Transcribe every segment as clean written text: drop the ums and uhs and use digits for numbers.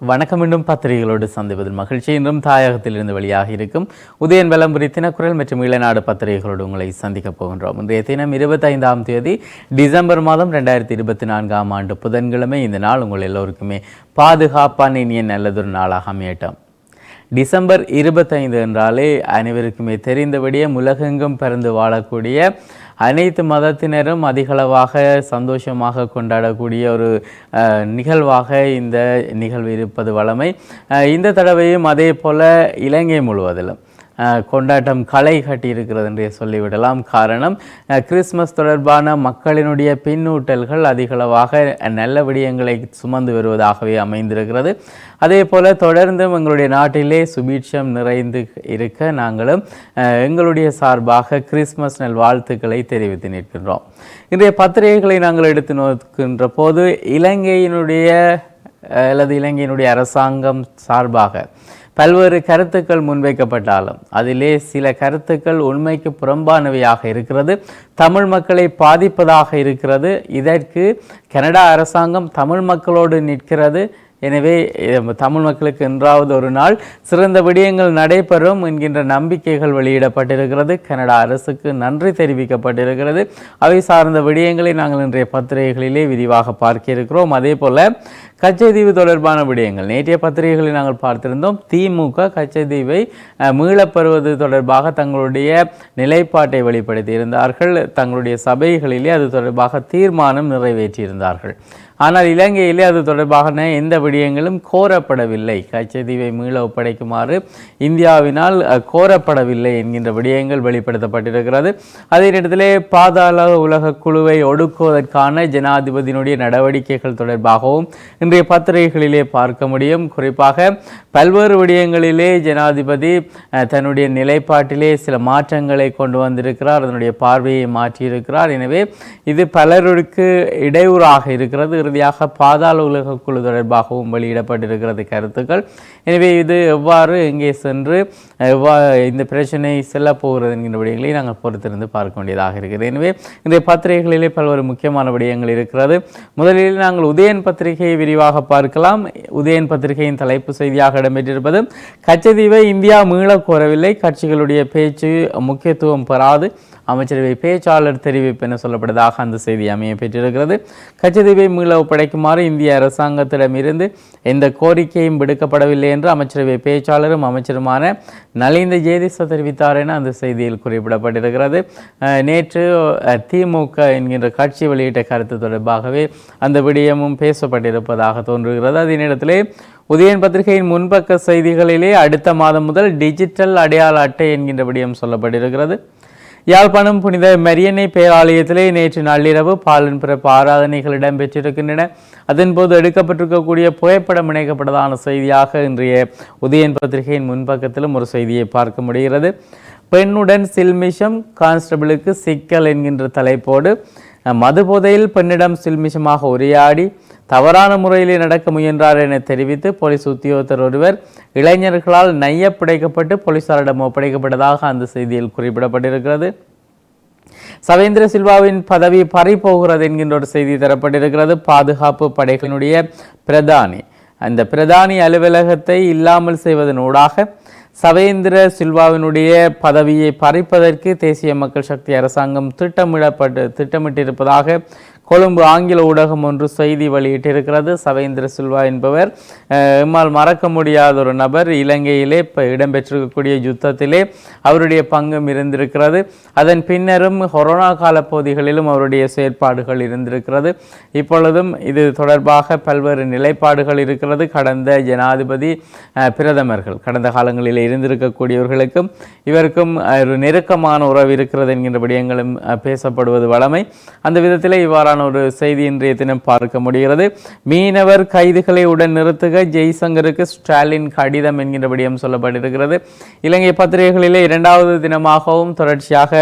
வணக்கம். மீண்டும் பத்திரிகைகளோடு சந்திப்பதில் மகிழ்ச்சி. இன்றும் தாயகத்திலிருந்து வெளியாக இருக்கும் உதயன் விளம்பரி தினக்குரல் மற்றும் ஈழநாடு பத்திரிகைகளோடு உங்களை சந்திக்கப் போகின்றோம். இன்றைய தினம் 25ஆம் தேதி டிசம்பர் மாதம் 2024ஆம் ஆண்டு புதன்கிழமை. இந்த நாள் உங்கள் எல்லோருக்குமே பாதுகாப்பான இனிய நல்லதொரு நாளாக அமையட்டும். டிசம்பர் 25 என்றாலே அனைவருக்குமே தெரிந்தபடியே உலகெங்கும் பறந்து வாழக்கூடிய அனைத்து மதத்தினரும் அதிகளவாக சந்தோஷமாக கொண்டாடக்கூடிய ஒரு நிகழ்வாக இந்த நிகழ்வு இருப்பது வழமை. இந்த தடவையும் அதே போல் இலங்கை முழுவதிலும் கொண்டாட்டம் களை கட்டி இருக்கிறது என்றே சொல்லிவிடலாம். காரணம், கிறிஸ்மஸ் தொடர்பான மக்களினுடைய பின்னூட்டல்கள் அதிகளவாக நல்ல விடயங்களை சுமந்து வருவதாகவே அமைந்திருக்கிறது. அதே போல் தொடர்ந்தும் எங்களுடைய நாட்டிலே சுபீட்சம் நிறைந்து இருக்க நாங்களும் எங்களுடைய சார்பாக கிறிஸ்மஸ் நல் வாழ்த்துக்களை தெரிவித்து நிற்கின்றோம். இன்றைய பத்திரிகைகளை நாங்கள் எடுத்து நோக்கின்ற போது இலங்கையினுடைய அரசாங்கம் சார்பாக பல்வேறு கருத்துக்கள் முன்வைக்கப்பட்டாலும் அதிலே சில கருத்துக்கள் உண்மைக்கு புறம்பானவையாக இருக்கிறது, தமிழ் மக்களை பாதிப்பதாக இருக்கிறது. இதற்கு கனடா அரசாங்கம் தமிழ் மக்களோடு நிற்கிறது. எனவே தமிழ் மக்களுக்கு என்றாவது ஒரு நாள் சிறந்த விடயங்கள் நடைபெறும் என்கின்ற நம்பிக்கைகள் வெளியிடப்பட்டிருக்கிறது. கனடா அரசுக்கு நன்றி தெரிவிக்கப்பட்டிருக்கிறது. அவை சார்ந்த விடயங்களை நாங்கள் இன்றைய பத்திரிகைகளிலே விரிவாக பார்க்க இருக்கிறோம். அதே போல கச்சைதீவு தொடர்பான விடயங்கள் நேற்றைய பத்திரிகைகளில் நாங்கள் பார்த்திருந்தோம். திமுக கச்சைதீவை மீளப்பெறுவது தொடர்பாக தங்களுடைய நிலைப்பாட்டை வெளிப்படுத்தியிருந்தார்கள். தங்களுடைய சபைகளிலே அது தொடர்பாக தீர்மானம் நிறைவேற்றியிருந்தார்கள். ஆனால் இலங்கையிலே அது தொடர்பான எந்த விடயங்களும் கோரப்படவில்லை. கச்சைதீவை மீள ஒப்படைக்குமாறு இந்தியாவினால் கோரப்படவில்லை என்கின்ற விடயங்கள் வெளிப்படுத்தப்பட்டிருக்கிறது. அதே நேரத்திலே பாதாள உலக குழுவை ஒடுக்குவதற்கான ஜனாதிபதியினுடைய நடவடிக்கைகள் தொடர்பாகவும் இன்றைய பத்திரிகைகளிலே பார்க்க முடியும். குறிப்பாக பல்வேறு விடயங்களிலே ஜனாதிபதி தன்னுடைய நிலைப்பாட்டிலே சில மாற்றங்களை கொண்டு வந்திருக்கிறார், அதனுடைய பார்வையை மாற்றியிருக்கிறார். எனவே இது பலருக்கு இடையூறாக இருக்கிறது. இறுதியாக பாதாள உலக குழு தொடர்பாகவும் வெளியிடப்பட்டிருக்கிறது கருத்துக்கள். எனவே இது எவ்வாறு எங்கே சென்று இந்த பிரச்சனை செல்ல போகிறது என்கின்ற விடயங்களை நாங்கள் பொறுத்திருந்து பார்க்க வேண்டியதாக இருக்கிறது. எனவே இந்த பத்திரிகைகளிலே பல்வேறு முக்கியமான விடயங்கள் இருக்கிறது. முதலில் நாங்கள் உதயன் பத்திரிகையை விரிவாக பார்க்கலாம். உதயன் பத்திரிகையின் தலைப்பு செய்தியாக இடம்பெற்றிருப்பது, கச்சதீவை இந்தியா மீள கோரவில்லை, கட்சிகளுடைய பேச்சு முக்கியத்துவம் பெறாது, அமைச்சரவை பேச்சாளர் தெரிவிப்பு என சொல்லப்பட்டதாக அந்த செய்தி அமைய பெற்றிருக்கிறது. கச்சதீவை மீள ஒப்படைக்குமாறு இந்திய அரசாங்கத்திடமிருந்து எந்த கோரிக்கையும் விடுக்கப்படவில்லை என்று அமைச்சரவை பேச்சாளரும் அமைச்சருமான நலிந்த ஜேதிச தெரிவித்தார் என அந்த செய்தியில் குறிப்பிடப்பட்டிருக்கிறது. நேற்று திமுக என்கின்ற கட்சி வெளியிட்ட கருத்து தொடர்பாகவே அந்த விடயமும் பேசப்பட்டிருப்பதாக தோன்றுகிறது. அதே நேரத்திலே உதயன் பத்திரிகையின் முன்பக்க செய்திகளிலே அடுத்த மாதம் முதல் டிஜிட்டல் அடையாள அட்டை என்கின்ற விடயம் சொல்லப்பட்டிருக்கிறது. யாழ்ப்பாணம் புனித மரியன்னை பேராலயத்திலே நேற்று நள்ளிரவு பாலன் பிறப்பு ஆராதனைகள் இடம்பெற்றிருக்கின்றன. அதன்போது எடுக்கப்பட்டிருக்கக்கூடிய புகைப்படம் இணைக்கப்பட்டதான செய்தியாக இன்றைய உதயன் பத்திரிகையின் முன்பக்கத்திலும் ஒரு செய்தியை பார்க்க முடிகிறது. பெண்ணுடன் சில்மிஷம், கான்ஸ்டபிளுக்கு சிக்கல் என்கின்ற தலைப்போடு மதுபோதையில் பெண்ணிடம் சில்மிஷமாக உரையாடி தவறான முறையிலே நடக்க முயன்றார் என தெரிவித்து போலீஸ் உத்தியோகத்தர் ஒருவர் இளைஞர்களால் நையப்படைக்கப்பட்டு போலீசாரிடம் ஒப்படைக்கப்பட்டதாக அந்த செய்தியில் குறிப்பிடப்பட்டிருக்கிறது. சவேந்திர சில்வாவின் பதவி பறிபோகிறது என்கின்ற ஒரு செய்தி தரப்பட்டிருக்கிறது. பாதுகாப்பு படைகளினுடைய பிரதானி அந்த பிரதானி அலுவலகத்தை இல்லாமல் செய்வதனூடாக சவேந்திர சில்வாவினுடைய பதவியை பறிப்பதற்கு தேசிய மக்கள் சக்தி அரசாங்கம் திட்டமிட்டிருப்பதாக கொழும்பு ஆங்கில ஊடகம் ஒன்று செய்தி வெளியிட்டிருக்கிறது. சவேந்திர சில்வா என்பவர் எம்மால் மறக்க முடியாத ஒரு நபர். இலங்கையிலே இடம்பெற்றிருக்கக்கூடிய யுத்தத்திலே அவருடைய பங்கும் இருந்திருக்கிறது. அதன் பின்னரும் கொரோனா கால பகுதிகளிலும் அவருடைய செயற்பாடுகள் இருந்திருக்கிறது. இப்பொழுதும் இது தொடர்பாக பல்வேறு நிலைப்பாடுகள் இருக்கிறது. கடந்த ஜனாதிபதி பிரதமர்கள் கடந்த காலங்களில் இருந்திருக்கக்கூடியவர்களுக்கும் இவருக்கும் ஒரு நெருக்கமான உறவு இருக்கிறது என்கின்ற விடயங்களும் பேசப்படுவது வழமை. அந்த விதத்திலே இவ்வாறான ஒரு செய்தி இன்றைய தினம் பார்க்க முடிகிறது. மீனவர் கைதுகளை உடன் நிறுத்துக ஜெய்சங்கருக்கு ஸ்டாலின் கடிதம் என்கின்ற விடயம் சொல்லப்பட்டிருக்கிறது. இலங்கை பத்திரிகைகளிலே இரண்டாவது தினமாகவும் தொடர்ச்சியாக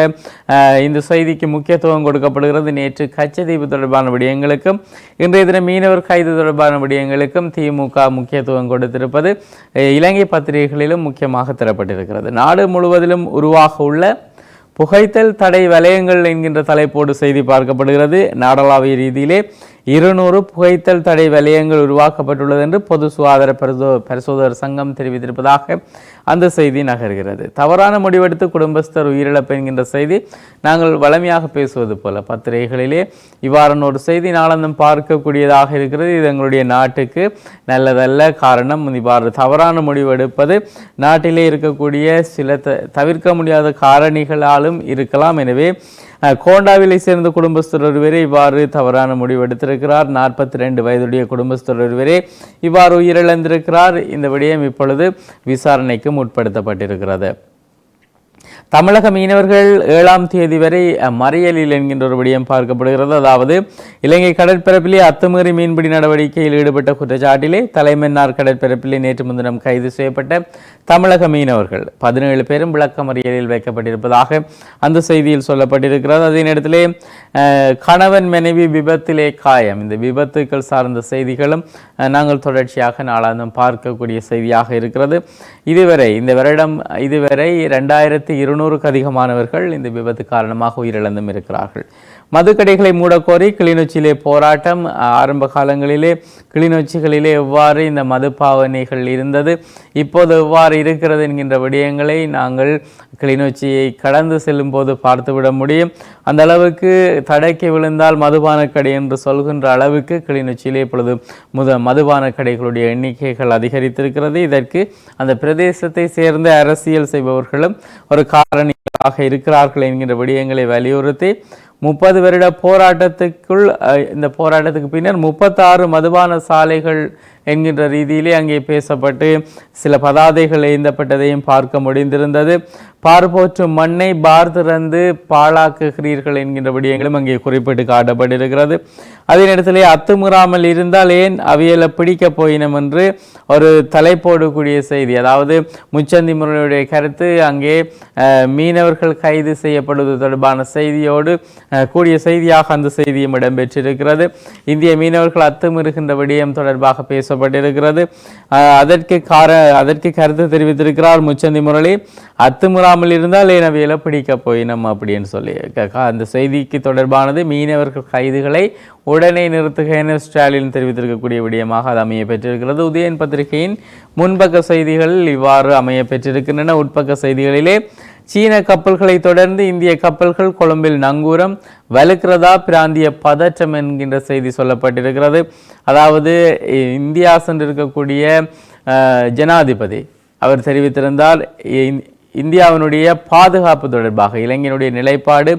இந்த செய்திக்கு முக்கியத்துவம் கொடுக்கப்படுகிறது. நேற்று கச்சதீவு தொடர்பான விடயங்களுக்கும் இன்றைய தினம் மீனவர் கைது தொடர்பான விடயங்களுக்கும் திமுக முக்கியத்துவம் கொடுத்திருப்பது இலங்கை பத்திரிகைகளிலும் முக்கியமாக தரப்பட்டிருக்கிறது. நாடு முழுவதிலும் உருவாக உள்ள புகைத்தல் தடை வலயங்கள் என்கின்ற தலைப்போடு செய்தி பார்க்கப்படுகிறது. நாடளாவிய ரீதியிலே 200 புகைத்தல் தடை வலயங்கள் உருவாக்கப்பட்டுள்ளது என்று பொது சுகாதார பரிசோதகர் சங்கம் தெரிவித்திருப்பதாக அந்த செய்தி நகர்கிறது. தவறான முடிவெடுத்து குடும்பஸ்தர் உயிரிழப்பு என்கின்ற செய்தி நாங்கள் வளமையாக பேசுவது போல பத்திரிகைகளிலே இவ்வாறான ஒரு செய்தி நாளந்தும் பார்க்கக்கூடியதாக இருக்கிறது. இது எங்களுடைய நாட்டுக்கு நல்லதல்ல. காரணம், இவ்வாறு தவறான முடிவெடுப்பது நாட்டிலே இருக்கக்கூடிய சில தவிர்க்க முடியாத காரணிகளாலும் இருக்கலாம். எனவே கோண்டாவிலை சேர்ந்த குடும்பஸ்தர் ஒருவரே இவ்வாறு தவறான முடிவு எடுத்திருக்கிறார். 42 வயதுடைய குடும்பஸ்தர் ஒருவரே இவ்வாறு உயிரிழந்திருக்கிறார். இந்த விடயம் இப்பொழுது விசாரணைக்கு முற்படுத்தப்பட்டிருக்கிறது. தமிழக மீனவர்கள் 7ஆம் தேதி வரை மறியலில் என்கின்ற ஒரு விடயம் பார்க்கப்படுகிறது. அதாவது இலங்கை கடற்பரப்பிலே அத்துமீறி மீன்பிடி நடவடிக்கையில் ஈடுபட்ட குற்றச்சாட்டிலே தலைமன்னார் கடற்பரப்பிலே நேற்று முன்தினம் கைது செய்யப்பட்ட தமிழக மீனவர்கள் 17 பேரும் விளக்க மறியலில் வைக்கப்பட்டிருப்பதாக அந்த செய்தியில் சொல்லப்பட்டிருக்கிறது. அதே நேரத்திலே கணவன் மனைவி விபத்திலே காயம், இந்த விபத்துக்கள் சார்ந்த செய்திகளும் நாங்கள் தொடர்ச்சியாக நாளாந்தம் பார்க்கக்கூடிய செய்தியாக இருக்கிறது. இதுவரை இந்த வருடம் இதுவரை 2200க்கு அதிகமானவர்கள் இந்த விபத்து காரணமாக உயிரிழந்தும் இருக்கிறார்கள். மதுக்கடைகளை மூடக்கோரி கிளிநொச்சியிலே போராட்டம். ஆரம்ப காலங்களிலே கிளிநொச்சிகளிலே எவ்வாறு இந்த மது பாவனைகள் இருந்தது, இப்போது எவ்வாறு இருக்கிறது என்கின்ற விடயங்களை நாங்கள் கிளிநொச்சியை கடந்து செல்லும் போது பார்த்துவிட முடியும். அந்த அளவுக்கு தடைக்கு விழுந்தால் மதுபான கடை என்று சொல்கின்ற அளவுக்கு கிளிநொச்சியிலே இப்பொழுது மதுபான கடைகளுடைய எண்ணிக்கைகள் அதிகரித்திருக்கிறது. இதற்கு அந்த பிரதேசத்தை சேர்ந்த அரசியல் செய்பவர்களும் ஒரு காரணியாக இருக்கிறார்கள் என்கின்ற விடயங்களை வலியுறுத்தி 30 வருட போராட்டத்துக்குள் இந்த போராட்டத்துக்கு பின்னர் 36 மதுபான சாலைகள் என்கின்ற ரீதியிலே அங்கே பேசப்பட்டு சில பதாதைகள் எழுந்தப்பட்டதையும் பார்க்க முடிந்திருந்தது. பார்ப்போற்றும் மண்ணை பார் திறந்து பாழாக்குகிறீர்கள் என்கின்ற விடயங்களும் அங்கே குறிப்பிட்டு காட்டப்பட்டிருக்கிறது. அதே நேரத்திலே அத்துமுறாமல் இருந்தால் ஏன் அவியலை பிடிக்க போயினம் என்று ஒரு தலைப்போடக்கூடிய செய்தி. அதாவது முச்சந்தி முறையுடைய கருத்து அங்கே மீனவர்கள் கைது செய்யப்படுவது தொடர்பான செய்தியோடு கூடிய செய்தியாக அந்த செய்தியும் இடம்பெற்றிருக்கிறது. இந்திய மீனவர்கள் அத்துமீறுகின்ற விடயம் தொடர்பாக பேசப்பட்டிருக்கிறது. அதற்கு கருத்து தெரிவித்திருக்கிறார் முச்சந்தி முரளி. அத்துமுறாமல் இருந்தால் ஏன் அவியலை பிடிக்க போயினம் அப்படின்னு சொல்லி அந்த செய்திக்கு தொடர்பானது மீனவர்கள் கைதுகளை உடனே நிறுத்துக என ஸ்டாலின் தெரிவித்திருக்கக்கூடிய விடயமாக அது அமைய பெற்றிருக்கிறது. உதயன் பத்திரிகையின் முன்பக்க செய்திகளில் இவ்வாறு அமைய பெற்றிருக்கின்றன. உட்பக்க செய்திகளிலே சீன கப்பல்களை தொடர்ந்து இந்திய கப்பல்கள் கொழும்பில் நங்கூரம், வலுக்கிறதா பிராந்திய பதற்றம் என்கின்ற செய்தி சொல்லப்பட்டிருக்கிறது. அதாவது இந்தியா சென்றிருக்கக்கூடிய ஜனாதிபதி அவர் தெரிவித்திருந்தால் இந்தியாவினுடைய பாதுகாப்பு தொடர்பாக இலங்கையினுடைய நிலைப்பாடு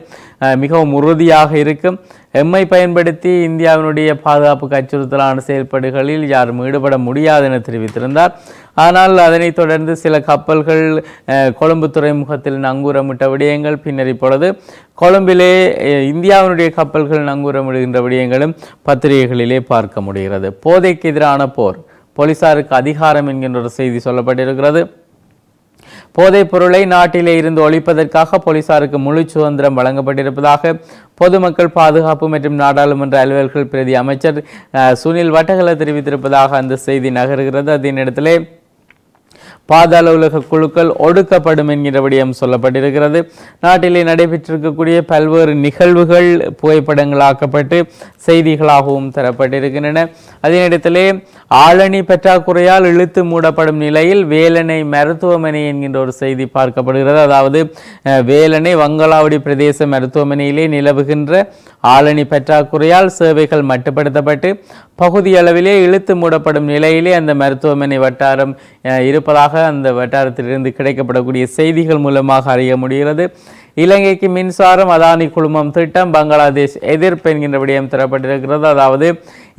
மிகவும் உறுதியாக இருக்கும். எம்மை பயன்படுத்தி இந்தியாவினுடைய பாதுகாப்புக்கு அச்சுறுத்தலான செயல்பாடுகளில் யாரும் ஈடுபட முடியாது என தெரிவித்திருந்தார். ஆனால் அதனைத் தொடர்ந்து சில கப்பல்கள் கொழும்பு துறைமுகத்தில் நங்கூரமிட்ட விடயங்கள், பின்னர் இப்பொழுது கொழும்பிலே இந்தியாவினுடைய கப்பல்கள் நங்கூரமிடுகின்ற விடயங்களும் பத்திரிகைகளிலே பார்க்க முடிகிறது. போதைக்கு எதிரான போர், போலீசாருக்கு அதிகாரம் என்கின்ற ஒரு செய்தி சொல்லப்பட்டிருக்கிறது. போதைப் பொருளை நாட்டிலே இருந்து ஒழிப்பதற்காக போலீசாருக்கு முழு சுதந்திரம் வழங்கப்பட்டிருப்பதாக பொதுமக்கள் பாதுகாப்பு மற்றும் நாடாளுமன்ற அலுவல்கள் பிரதி அமைச்சர் சுனில் வட்டகல தெரிவித்திருப்பதாக அந்த செய்தி நகர்கிறது. அதே நேரத்திலே பாதாள உலக குழுக்கள் ஒடுக்கப்படும் என்கிற விடயம் சொல்லப்பட்டிருக்கிறது. நாட்டிலே நடைபெற்றிருக்கக்கூடிய பல்வேறு நிகழ்வுகள் புகைப்படங்களாக்கப்பட்டு செய்திகளாகவும் தரப்பட்டிருக்கின்றன. அதே நேரத்திலே ஆளணி பற்றாக்குறையால் இழுத்து மூடப்படும் நிலையில் வேலணை மருத்துவமனை என்கின்ற ஒரு செய்தி பார்க்கப்படுகிறது. அதாவது வேலணை வங்களாவடி பிரதேச மருத்துவமனையிலே நிலவுகின்ற ஆளணி பற்றாக்குறையால் சேவைகள் மட்டுப்படுத்தப்பட்டு பகுதி அளவிலே இழுத்து மூடப்படும் நிலையிலே அந்த மருத்துவமனை வட்டாரம் இருப்பதாக அந்த வட்டாரத்திலிருந்து கிடைக்கப்படக்கூடிய செய்திகள் மூலமாக அறிய முடிகிறது. இலங்கைக்கு மின்சாரம் அதானி குழுமம் திட்டம், பங்களாதேஷ் எதிர்ப்பு என்கின்ற விடயம் தரப்பட்டிருக்கிறது. அதாவது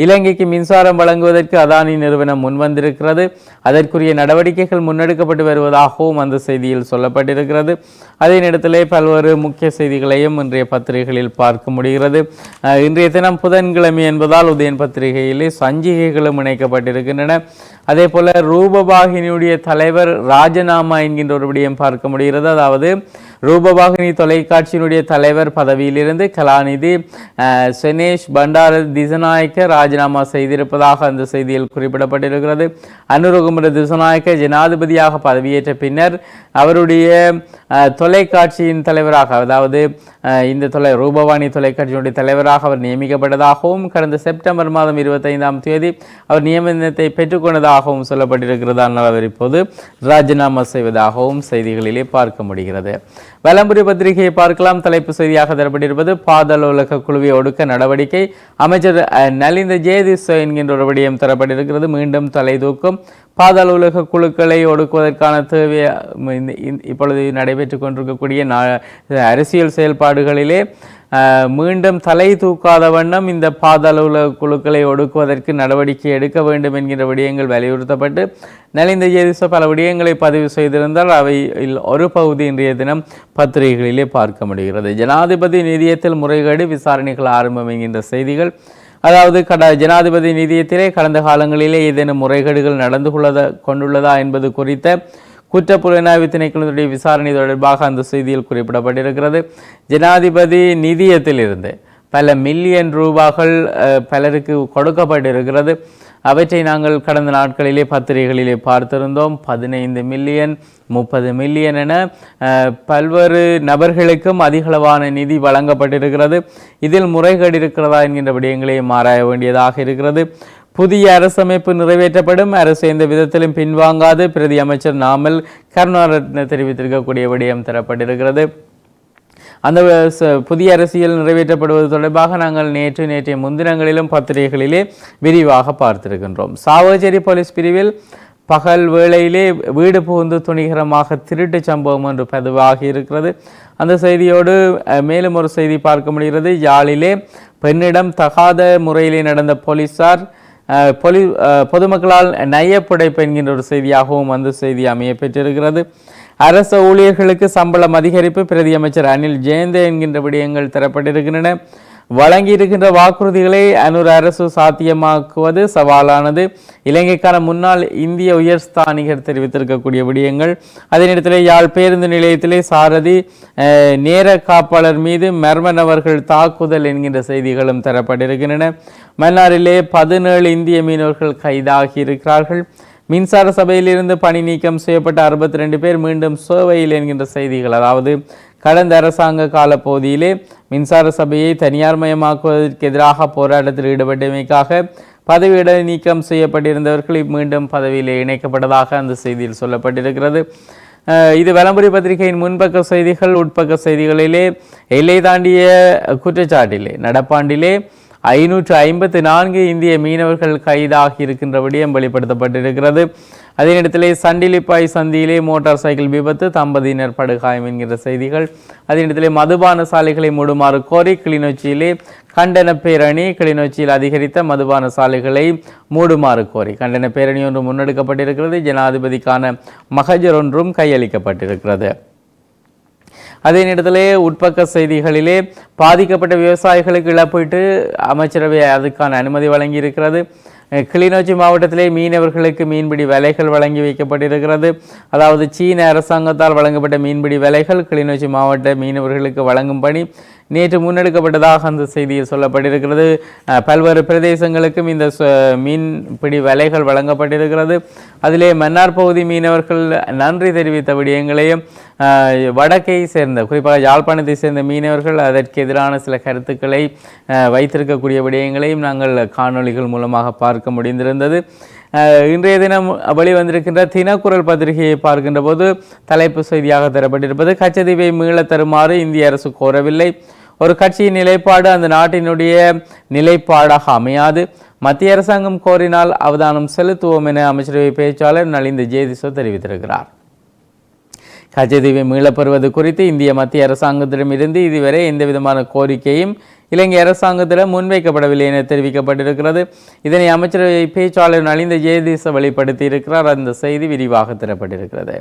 இலங்கைக்கு மின்சாரம் வழங்குவதற்கு அதானி நிறுவனம் முன்வந்திருக்கிறது. அதற்குரிய நடவடிக்கைகள் முன்னெடுக்கப்பட்டு வருவதாகவும் அந்த செய்தியில் சொல்லப்பட்டிருக்கிறது. அதே நேரத்திலே பல்வேறு முக்கிய செய்திகளையும் இன்றைய பத்திரிகைகளில் பார்க்க முடிகிறது. இன்றைய தினம் புதன்கிழமை என்பதால் உதயன் பத்திரிகையிலே சஞ்சிகைகளும் இணைக்கப்பட்டிருக்கின்றன. அதே போல ரூபவாகினியுடைய தலைவர் ராஜினாமா என்கின்ற ஒரு விடயம் பார்க்க முடிகிறது. அதாவது ரூபவாகினி தொலைக்காட்சியினுடைய தலைவர் பதவியிலிருந்து கலாநிதி செனேஷ் பண்டார திசநாயக்க ராஜினாமா செய்திருப்பதாக அந்த செய்தியில் குறிப்பிடப்பட்டிருக்கிறது. அனுரகுமர திசநாயக்க ஜனாதிபதியாக பதவியேற்ற பின்னர் அவருடைய தொலைக்காட்சியின் தலைவராக, அதாவது இந்த ரூபவாணி தொலைக்காட்சியினுடைய தலைவராக அவர் நியமிக்கப்பட்டதாகவும் கடந்த செப்டம்பர் மாதம் 25ஆம் தேதி அவர் நியமனத்தை பெற்றுக்கொண்டதாகவும் சொல்லப்பட்டிருக்கிறது. அவர் இப்போது ராஜினாமா செய்வதாகவும் செய்திகளிலே பார்க்க முடிகிறது. வலம்புரி பத்திரிகையை பார்க்கலாம். தலைப்பு செய்தியாக தரப்பட்டிருப்பது பாதாள உலக குழுவை ஒடுக்க நடவடிக்கை, அமைச்சர் நலிந்த ஜேதிஸ் என்கின்ற ஒரு விடயம் தரப்பட்டிருக்கிறது. மீண்டும் தலை தூக்கும் பாதாள உலக குழுக்களை ஒடுக்குவதற்கான தேவை இப்பொழுது நடைபெற்றுக் கொண்டிருக்கக்கூடிய அரசியல் செயல்பாடுகளிலே மீண்டும் தலை தூக்காத வண்ணம் இந்த பாதாள உலக குழுக்களை ஒடுக்குவதற்கு நடவடிக்கை எடுக்க வேண்டும் என்கின்ற விடயங்கள் வலியுறுத்தப்பட்டு நலிந்த ஜேதிச பல விடயங்களை பதிவு செய்திருந்தால் அவை ஒரு பகுதி இன்றைய தினம் பத்திரிகைகளிலே பார்க்க முடிகிறது. ஜனாதிபதி நிதியத்தில் முறைகேடு, விசாரணைகள் ஆரம்பம் என்கின்ற செய்திகள். அதாவது ஜனாதிபதி நிதியத்திலே கடந்த காலங்களிலே ஏதேனும் முறைகேடுகள் நடந்து கொண்டுள்ளதா என்பது குறித்த குற்றப்புலனாய்வு திணைக்களத்துடைய விசாரணை தொடர்பாக அந்த செய்தியில் குறிப்பிடப்பட்டிருக்கிறது. ஜனாதிபதி நிதியத்திலிருந்து பல மில்லியன் ரூபாய்கள் பலருக்கு கொடுக்கப்பட்டிருக்கிறது. அவற்றை நாங்கள் கடந்த நாட்களிலே பத்திரிகைகளிலே பார்த்திருந்தோம். 15 மில்லியன், 30 மில்லியன் என பல்வேறு நபர்களுக்கும் அதிகளவான நிதி வழங்கப்பட்டிருக்கிறது. இதில் முறைகேடு இருக்கிறதா என்கின்ற விடயங்களையும் ஆராய வேண்டியதாக இருக்கிறது. புதிய அரசமைப்பு நிறைவேற்றப்படும், அரசு எந்த விதத்திலும் பின்வாங்காது, பிரதி அமைச்சர் நாமல் கருணாரத்ன தெரிவித்திருக்கக்கூடிய விடயம் தரப்பட்டிருக்கிறது. அந்த புதிய அரசியல் நிறைவேற்றப்படுவது தொடர்பாக நாங்கள் நேற்றைய முன்தினங்களிலும் பத்திரிகைகளிலே விரிவாக பார்த்திருக்கின்றோம். சாவகச்சேரி போலீஸ் பிரிவில் பகல் வேளையிலே வீடு புகுந்து துணிகரமாக திருட்டு சம்பவம் ஒன்று பதிவாகி இருக்கிறது. அந்த செய்தியோடு மேலும் ஒரு செய்தி பார்க்க முடிகிறது. யாழிலே பெண்ணிடம் தகாத முறையிலே நடந்த போலீசார் பொதுமக்களால் நையப்புடைப்பு என்கின்ற ஒரு செய்தியாகவும் அந்த செய்தி அமைய பெற்றிருக்கிறது. அரச ஊழியர்களுக்கு சம்பளம் அதிகரிப்பு, பிரதி அமைச்சர் அனில் ஜெயந்த என்கின்ற விடயங்கள் தரப்பட்டிருக்கின்றன. வழங்கியிருக்கின்ற வாக்குறுதிகளை அனுர் அரசு சாத்தியமாக்குவது சவாலானது, இலங்கைக்கான முன்னாள் இந்திய உயர்ஸ்தானிகர் தெரிவித்திருக்கக்கூடிய விடயங்கள். அதே நேரத்தில் யாழ் பேருந்து நிலையத்திலே சாரதி நேர காப்பாளர் மீது மர்ம நபர்கள் தாக்குதல் என்கின்ற செய்திகளும் தரப்பட்டிருக்கின்றன. மன்னாரிலே 17 இந்திய மீனவர்கள் கைதாகி இருக்கிறார்கள். மின்சார சபையிலிருந்து பணி நீக்கம் செய்யப்பட்ட 62 பேர் மீண்டும் சேவையில் என்கின்ற செய்திகள். அதாவது கடந்த அரசாங்க காலப்பகுதியிலே மின்சார சபையை தனியார் மயமாக்குவதற்கு எதிராக போராட்டத்தில் ஈடுபட்டமைக்காக பதவியிட நீக்கம் செய்யப்பட்டிருந்தவர்கள் மீண்டும் பதவியிலே இணைக்கப்பட்டதாக அந்த செய்தியில் சொல்லப்பட்டிருக்கிறது. இது வலம்புரி பத்திரிகையின் முன்பக்க செய்திகள். உட்பக்க செய்திகளிலே எல்லை தாண்டிய குற்றச்சாட்டிலே நடப்பாண்டிலே 554 இந்திய மீனவர்கள் கைதாகி இருக்கின்ற விடயம் வெளிப்படுத்தப்பட்டிருக்கிறது. அதே நேரத்திலே சண்டிலிப்பாய் சந்தியிலே மோட்டார் சைக்கிள் விபத்து, தம்பதியினர் படுகாயம் என்கிற செய்திகள். அதே நேரத்திலே மதுபான சாலைகளை மூடுமாறு கோரி கிளிநொச்சியிலே கண்டன பேரணி. கிளிநொச்சியில் அதிகரித்த மதுபான சாலைகளை மூடுமாறு கோரி கண்டன பேரணி ஒன்று முன்னெடுக்கப்பட்டிருக்கிறது. ஜனாதிபதிக்கான மகஜர் ஒன்றும் கையளிக்கப்பட்டிருக்கிறது. அதே நேரத்திலே உட்பக்க செய்திகளிலே பாதிக்கப்பட்ட விவசாயிகளுக்கு இழப்பீட்டு அமைச்சரவை அதுக்கான அனுமதி வழங்கி இருக்கிறது. கிளிநொச்சி மாவட்டத்திலே மீனவர்களுக்கு மீன்பிடி வலைகள் வழங்கி வைக்கப்பட்டிருக்கிறது. அதாவது சீன அரசாங்கத்தால் வழங்கப்பட்ட மீன்பிடி வலைகள் கிளிநொச்சி மாவட்ட மீனவர்களுக்கு வழங்கும் பணி நேற்று முன்னெடுக்கப்பட்டதாக அந்த செய்தியில் சொல்லப்பட்டிருக்கிறது. பல்வேறு பிரதேசங்களுக்கும் இந்த மீன்பிடி வலைகள் வழங்கப்பட்டிருக்கிறது. அதிலே மன்னார் பகுதி மீனவர்கள் நன்றி தெரிவித்த விடயங்களையும், வடக்கை சேர்ந்த குறிப்பாக யாழ்ப்பாணத்தை சேர்ந்த மீனவர்கள் அதற்கு எதிரான சில கருத்துக்களை வைத்திருக்கக்கூடிய விடயங்களையும் நாங்கள் காணொளிகள் மூலமாக பார்க்க முடிந்திருந்தது. இன்றைய தினம் வெளிவந்திருக்கின்ற தினக்குரல் பத்திரிகையை பார்க்கின்ற போது தலைப்பு செய்தியாக தரப்பட்டிருப்பது கச்சதீவை மீள தருமாறு இந்திய அரசு கோரவில்லை, ஒரு கட்சியின் நிலைப்பாடு அந்த நாட்டினுடைய நிலைப்பாடாக அமையாது, மத்திய அரசாங்கம் கோரினால் அவதானம் செலுத்துவோம் என அமைச்சரவை பேச்சாளர் நலிந்த ஜேதிச தெரிவித்திருக்கிறார். கச்சதீவை மீளப்பெறுவது குறித்து இந்திய மத்திய அரசாங்கத்திடமிருந்து இதுவரை எந்தவிதமான கோரிக்கையும் இலங்கை அரசாங்கத்திடம் முன்வைக்கப்படவில்லை என தெரிவிக்கப்பட்டிருக்கிறது. இதனை அமைச்சரவை பேச்சாளர் நலிந்த ஜேதிச வெளிப்படுத்தி இருக்கிறார். அந்த செய்தி விரிவாக தரப்பட்டிருக்கிறது.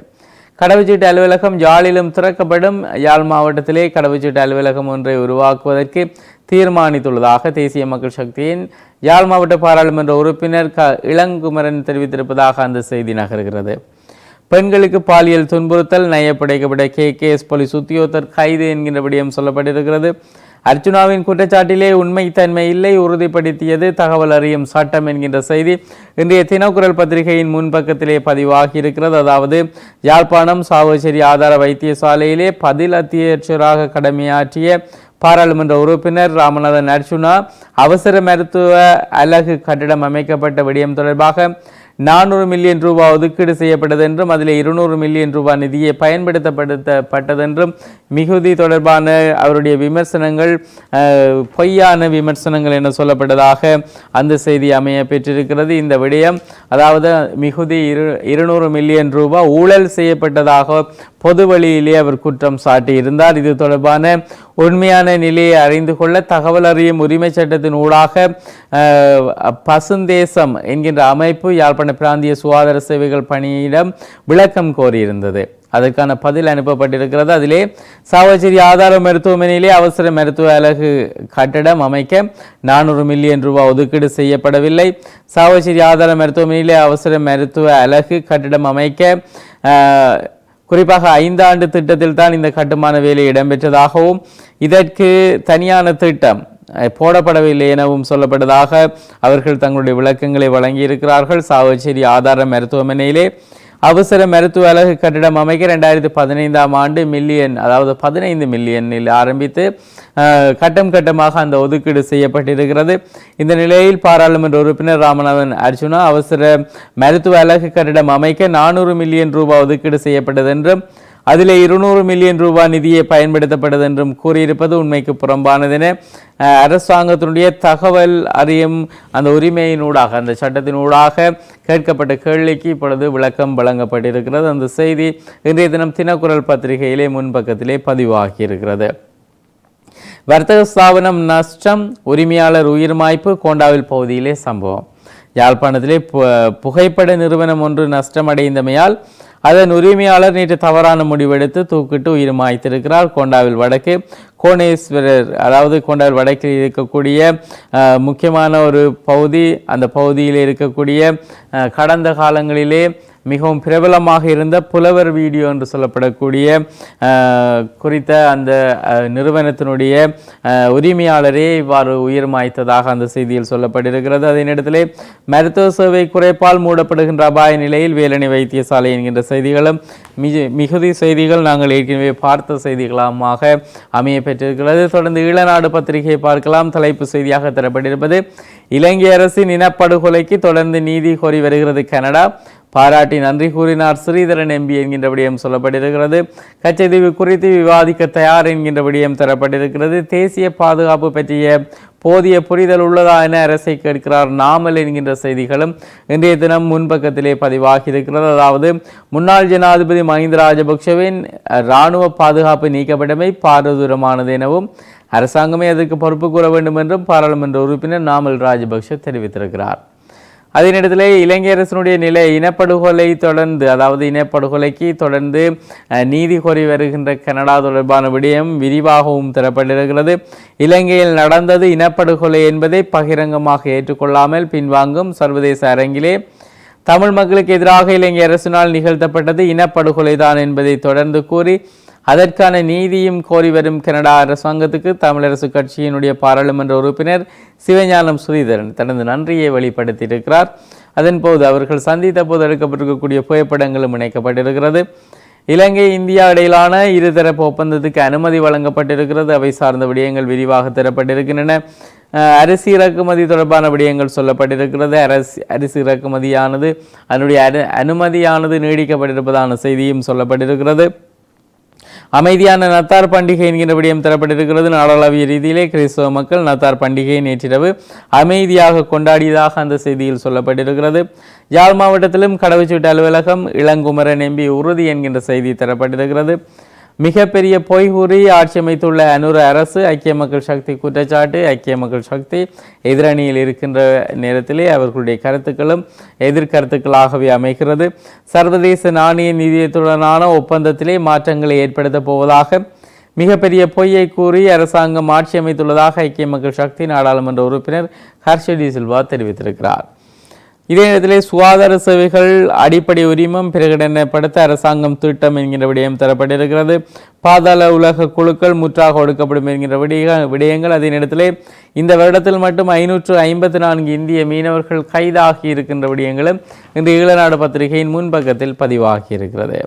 கடவுச்சீட்டு அலுவலகம் யாழிலும் திறக்கப்படும். யாழ் மாவட்டத்திலே கடவுச்சீட்டு அலுவலகம் ஒன்றை உருவாக்குவதற்கு தீர்மானித்துள்ளதாக தேசிய மக்கள் சக்தியின் யாழ் மாவட்ட பாராளுமன்ற உறுப்பினர் இளங்குமரன் தெரிவித்திருப்பதாக அந்த செய்தி நகர்கிறது. பெண்களுக்கு பாலியல் துன்புறுத்தல் நயப்படைக்கப்பட்ட KKS போலீஸ் உத்தியோகத்தர் கைது என்கின்ற விடயம் சொல்லப்பட்டிருக்கிறது. அர்ச்சுனாவின் குற்றச்சாட்டிலே உண்மைத்தன்மை இல்லை, உறுதிப்படுத்தியது தகவல் அறியும் சட்டம் என்கின்ற செய்தி இன்றைய தினக்குரல் பத்திரிகையின் முன்பக்கத்திலே பதிவாகி இருக்கிறது. அதாவது யாழ்ப்பாணம் சாவச்சேரி ஆதார வைத்தியசாலையிலே பதில் அத்தியட்சராக கடமையாற்றிய பாராளுமன்ற உறுப்பினர் ராமநாதன் அர்ச்சுனா அவசர மருத்துவ அலகு கட்டிடம் அமைக்கப்பட்ட விடயம் தொடர்பாக 400 மில்லியன் ரூபாய் ஒதுக்கீடு செய்யப்பட்டது என்றும் அதில் 200 மில்லியன் ரூபாய் நிதியை பயன்படுத்தப்பட்டதென்றும் மிகுதி தொடர்பான அவருடைய விமர்சனங்கள் பொய்யான விமர்சனங்கள் என சொல்லப்பட்டதாக அந்த செய்தி அமைய பெற்றிருக்கிறது. இந்த விடயம் அதாவது மிகுதி 200 மில்லியன் ரூபாய் ஊழல் செய்யப்பட்டதாக பொது வழியிலே அவர் குற்றம் சாட்டி இருந்தார். இது தொடர்பான உண்மையான நிலையை அறிந்து கொள்ள தகவல் அறியும் உரிமை சட்டத்தின் ஊடாக பசுந்தேசம் என்கின்ற அமைப்பு யாழ்ப்பாண பிராந்திய சுகாதார சேவைகள் பணியிடம் விளக்கம் கோரியிருந்தது. அதற்கான பதில் அனுப்பப்பட்டிருக்கிறது. அதிலே சாவச்சேரி ஆதார மருத்துவமனையிலே அவசர மருத்துவ அலகு கட்டடம் அமைக்க 400 மில்லியன் ரூபாய் ஒதுக்கீடு செய்யப்படவில்லை. சாவச்சேரி ஆதார மருத்துவமனையிலே அவசர மருத்துவ அலகு கட்டடம் அமைக்க குறிப்பாக 5 ஆண்டு திட்டத்தில் தான் இந்த கட்டுமான வேலை இடம்பெற்றதாகவும் இதற்கு தனியான திட்டம் போடப்படவில்லை எனவும் சொல்லப்பட்டதாக அவர்கள் தங்களுடைய விளக்கங்களை வழங்கியிருக்கிறார்கள். சாவச்சேரி ஆதார மருத்துவமனையிலே அவசர மருத்துவ அலகு கட்டிடம் அமைக்க 2015ஆம் ஆண்டு அதாவது 15 மில்லியனில் ஆரம்பித்து கட்டம் கட்டமாக அந்த ஒதுக்கீடு செய்யப்பட்டிருக்கிறது. இந்த நிலையில் பாராளுமன்ற உறுப்பினர் ராமநாதன் அர்ச்சுனா அவசர மருத்துவ அலகு கட்டிடம் அமைக்க 400 மில்லியன் ரூபாய் ஒதுக்கீடு செய்யப்பட்டது என்றும் அதில் 200 மில்லியன் ரூபாய் நிதியை பயன்படுத்தப்பட்டது என்றும் கூறியிருப்பது உண்மைக்கு புறம்பானதென அரசாங்கத்தினுடைய தகவல் அறியும் அந்த உரிமையினூடாக அந்த சட்டத்தினூடாக கேட்கப்பட்ட கேள்விக்கு இப்பொழுது விளக்கம் வழங்கப்பட்டிருக்கிறது. அந்த செய்தி இன்றைய தினம் தினக்குரல் பத்திரிகையிலே முன்பக்கத்திலே பதிவாகி இருக்கிறது. வர்த்தக ஸ்தாபனம் நஷ்டம், உரிமையாளர் உயிர் மாய்ப்பு, கோண்டாவில் பகுதியிலே சம்பவம். யாழ்ப்பாணத்திலே புகைப்பட நிறுவனம் ஒன்று நஷ்டமடைந்தமையால் அதன் உரிமையாளர் நேற்று தவறான முடிவெடுத்து தூக்கிட்டு உயிர் மாய்த்திருக்கிறார். கோண்டாவில் வடக்கு கோணேஸ்வரர் அதாவது கோண்டாவில் வடக்கில் இருக்கக்கூடிய முக்கியமான ஒரு பகுதி. அந்த பகுதியில் இருக்கக்கூடிய கடந்த காலங்களிலே மிகவும் பிரபலமாக இருந்த புலவர் வீடியோ என்று சொல்லப்படக்கூடிய குறித்த அந்த நிறுவனத்தினுடைய உரிமையாளரே இவ்வாறு உயிர் மாய்த்ததாக அந்த செய்தியில் சொல்லப்பட்டிருக்கிறது. அதே நேரத்திலே மருத்துவ சேவை குறைப்பால் மூடப்படுகின்ற அபாய நிலையில் வேலணை வைத்தியசாலை என்கின்ற செய்திகளும் மிகுதி செய்திகள் நாங்கள் ஏற்கனவே பார்த்த செய்திகளாக அமைய பெற்றிருக்கிறது. தொடர்ந்து ஈழநாடு பத்திரிகையை பார்க்கலாம். தலைப்பு செய்தியாக தரப்பட்டிருப்பது இலங்கை அரசின் இனப்படுகொலைக்கு தொடர்ந்து நீதி கோரி வருகிறது கனடா, பாராட்டி நன்றி கூறினார் ஸ்ரீதரன் எம்பி என்கின்ற விடயம் சொல்லப்பட்டிருக்கிறது. கச்சைதீவு குறித்து விவாதிக்க தயார் என்கின்ற விடயம் தரப்பட்டிருக்கிறது. தேசிய பாதுகாப்பு பற்றிய போதிய புரிதல் உள்ளதா என அரசை கேட்கிறார் நாமல் என்கின்ற செய்திகளும் இன்றைய தினம் முன்பக்கத்திலே பதிவாகி இருக்கிறது. அதாவது முன்னாள் ஜனாதிபதி மஹிந்த ராஜபக்ஷவின் இராணுவ பாதுகாப்பு நீக்கப்பட்டமை பாரதூரமானது எனவும் அரசாங்கமே அதற்கு பொறுப்பு கூற வேண்டும் என்றும் பாராளுமன்ற உறுப்பினர் நாமல் ராஜபக்ஷ தெரிவித்திருக்கிறார். அதே நேரத்தில் இலங்கை அரசினுடைய நிலை இனப்படுகொலை தொடர்ந்து அதாவது இனப்படுகொலைக்கு தொடர்ந்து நீதி கோரி வருகின்ற கனடா தொடர்பான விடயம் விரிவாகவும் தரப்பட்டிருக்கிறது. இலங்கையில் நடந்தது இனப்படுகொலை என்பதை பகிரங்கமாக ஏற்றுக்கொள்ளாமல் பின்வாங்கும் சர்வதேச அரங்கிலே தமிழ் மக்களுக்கு எதிராக இலங்கை அரசினால் நிகழ்த்தப்பட்டது இனப்படுகொலை தான் என்பதை தொடர்ந்து கூறி அதற்கான நீதியும் கோரி வரும் கனடா அரசாங்கத்துக்கு தமிழரசு கட்சியினுடைய பாராளுமன்ற உறுப்பினர் சிவஞானம் ஸ்ரீதரன் தனது நன்றியை வெளிப்படுத்தியிருக்கிறார். அதன்போது அவர்கள் சந்தித்த போது எடுக்கப்பட்டிருக்கக்கூடிய புகைப்படங்களும் இணைக்கப்பட்டிருக்கிறது. இலங்கை இந்தியா இடையிலான இருதரப்பு ஒப்பந்தத்துக்கு அனுமதி வழங்கப்பட்டிருக்கிறது. அவை சார்ந்த விடயங்கள் விரிவாக தரப்பட்டிருக்கின்றன. அரிசி இறக்குமதி தொடர்பான விடயங்கள் சொல்லப்பட்டிருக்கிறது. அரிசி இறக்குமதியானது அதனுடைய அனுமதியானது நீடிக்கப்பட்டிருப்பதான செய்தியும் சொல்லப்பட்டிருக்கிறது. அமைதியான நத்தார் பண்டிகை என்கின்ற விடயம் தரப்பட்டிருக்கிறது. நாடளாவிய ரீதியிலே கிறிஸ்தவ மக்கள் நத்தார் பண்டிகையை நேற்றிரவு அமைதியாக கொண்டாடியதாக அந்த செய்தியில் சொல்லப்பட்டிருக்கிறது. யாழ் மாவட்டத்திலும் கடவுச்சீட்டு அலுவலகம் இளங்குமரன் எம்பி உறுதி என்கின்ற செய்தி தரப்பட்டிருக்கிறது. மிகப்பெரிய பொய் கூறி ஆட்சி அமைத்துள்ள அனுர அரசு ஐக்கிய மக்கள் சக்தி குற்றச்சாட்டு. ஐக்கிய மக்கள் சக்தி எதிரணியில் இருக்கின்ற நேரத்திலே அவர்களுடைய கருத்துக்களும் எதிர்கருத்துக்களாகவே அமைகிறது. சர்வதேச நாணய நிதியத்துடனான ஒப்பந்தத்திலே மாற்றங்களை ஏற்படுத்த போவதாக மிகப்பெரிய பொய்யை கூறி அரசாங்கம் ஆட்சி அமைத்துள்ளதாக ஐக்கிய மக்கள் சக்தி நாடாளுமன்ற உறுப்பினர் ஹர்ஷ டி சில்வா தெரிவித்திருக்கிறார். இதே நேரத்திலே சுகாதார சேவைகள் அடிப்படை உரிமம் பிரகடனப்படுத்த அரசாங்கம் திட்டம் என்கின்ற விடயம் தரப்பட்டிருக்கிறது. பாதாள உலக குழுக்கள் முற்றாக ஒடுக்கப்படும் என்கின்ற விடயங்கள். அதே நேரத்திலே இந்த வருடத்தில் மட்டும் 554 இந்திய மீனவர்கள் கைதாகி இருக்கின்ற விடயங்களும் இன்று ஈழநாடு பத்திரிகையின் முன்பக்கத்தில் பதிவாகி இருக்கிறது.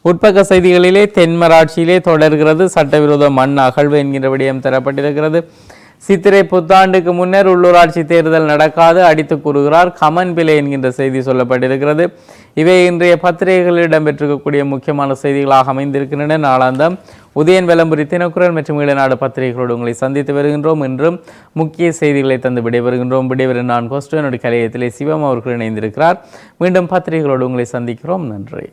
உட்பக்க செய்திகளிலே தென்மராட்சியிலே தொடர்கிறது சட்டவிரோத மண் அகழ்வு என்கின்ற விடயம் தரப்பட்டிருக்கிறது. சித்திரை புத்தாண்டுக்கு முன்னர் உள்ளூராட்சி தேர்தல் நடக்காது அடித்து கூறுகிறார் கமன் பிள்ளை என்கின்ற செய்தி சொல்லப்பட்டிருக்கிறது. இவை இன்றைய பத்திரிகைகளில் இடம்பெற்றிருக்கக்கூடிய முக்கியமான செய்திகளாக அமைந்திருக்கின்றன. நாளாந்தம் உதயன் விளம்பரி தினக்குரல் மற்றும் ஈழநாடு பத்திரிகைகளோடு உங்களை சந்தித்து வருகின்றோம். இன்றும் முக்கிய செய்திகளை தந்து விடைபெறுகின்றோம். விடைபெறும் நான் கோஸ்டனுடைய கலையத்திலே சிவம் அவர்கள் இணைந்திருக்கிறார். மீண்டும் பத்திரிகைகளோடு உங்களை சந்திக்கிறோம். நன்றி.